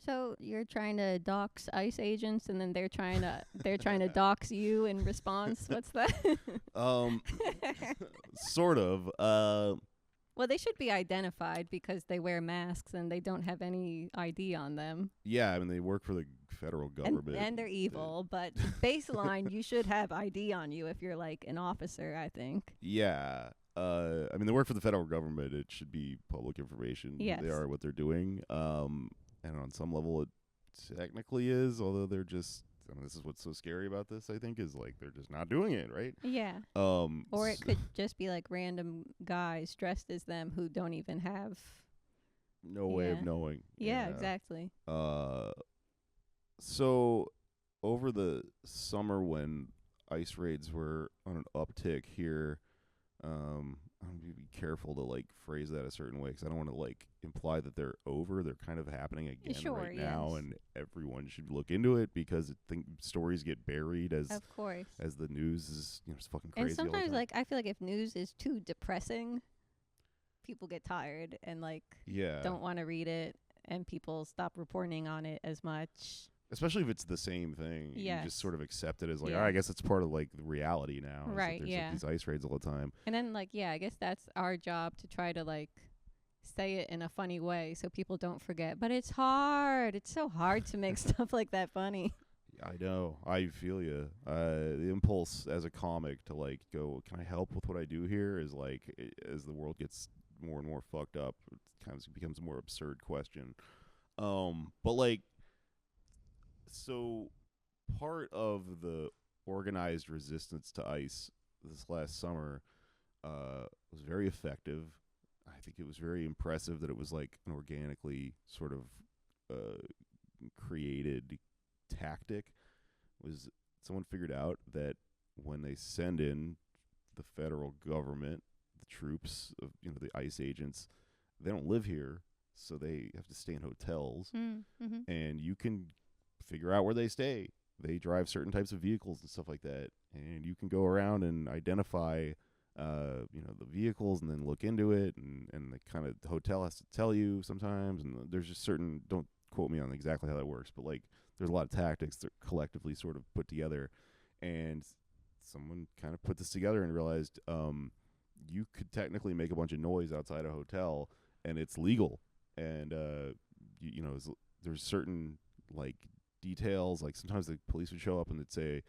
So you're trying to dox ICE agents, and then they're trying to dox you in response. What's that? Sort of. Well, they should be identified because they wear masks and they don't have any ID on them. Yeah, I mean they work for the federal government, And they're evil, but baseline, you should have ID on you if you're like an officer, I think. Yeah. I mean they work for the federal government. It should be public information. Yes. They are what they're doing. And on some level it technically is, although they're just. I mean, this is what's so scary about this, I think, is like they're just not doing it, right? Yeah. Or it could just be like random guys dressed as them who don't even have no way of knowing. Yeah, exactly. So over the summer when ICE raids were on an uptick here, I'm going to be careful to like phrase that a certain way because I don't want to like imply that they're over. They're kind of happening again now, and everyone should look into it because I think stories get buried as the news is it's fucking crazy. And sometimes like I feel like if news is too depressing, people get tired and like don't want to read it, and people stop reporting on it as much. Especially if it's the same thing. You just sort of accept it as like, I guess it's part of like the reality now. Right, there's like, these ICE raids all the time. And then like, I guess that's our job to try to like say it in a funny way so people don't forget. But it's hard. It's so hard to make stuff like that funny. I know. I feel you. The impulse as a comic to like go, can I help with what I do here is like, as the world gets more and more fucked up, it kind of becomes a more absurd question. But like, so part of the organized resistance to ICE this last summer was very effective. I think it was very impressive that it was like an organically sort of created tactic. Was someone figured out that when they send in the federal government, the troops of the ICE agents, they don't live here, so they have to stay in hotels, and you can figure out where they stay. They drive certain types of vehicles and stuff like that, and you can go around and identify the vehicles and then look into it, and the kind of the hotel has to tell you sometimes, and there's just certain, don't quote me on exactly how that works, but like there's a lot of tactics that collectively sort of put together, and someone kind of put this together and realized you could technically make a bunch of noise outside a hotel and it's legal, and there's certain like details, like sometimes the police would show up and they'd say,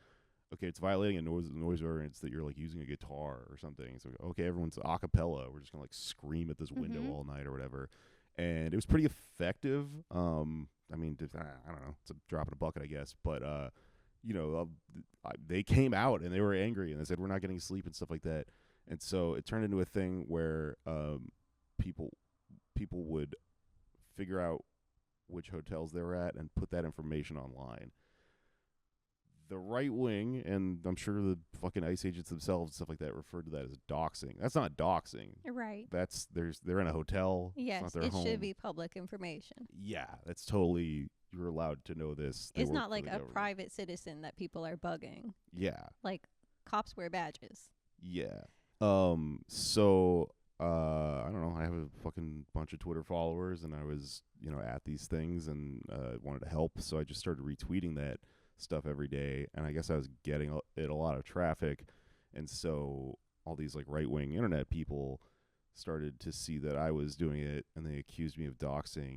okay, it's violating a noise ordinance that you're like using a guitar or something. So okay, everyone's a cappella. We're just gonna like scream at this window all night or whatever. And it was pretty effective. I mean, I don't know, it's a drop in a bucket, I guess. But they came out and they were angry and they said we're not getting sleep and stuff like that. And so it turned into a thing where people would figure out which hotels they were at and put that information online. The right wing, and I'm sure the fucking ICE agents themselves and stuff like that, referred to that as doxing. That's not doxing. Right. They're in a hotel. Yes, it's not their home. Should be public information. Yeah, that's totally, you're allowed to know this. It's not like a private citizen that people are bugging. Yeah. Like cops wear badges. Yeah. So I don't know, I have a fucking bunch of Twitter followers, and I was, at these things and wanted to help, so I just started retweeting that stuff every day, and I guess I was getting a lot of traffic, and so all these like right-wing internet people started to see that I was doing it, and they accused me of doxing,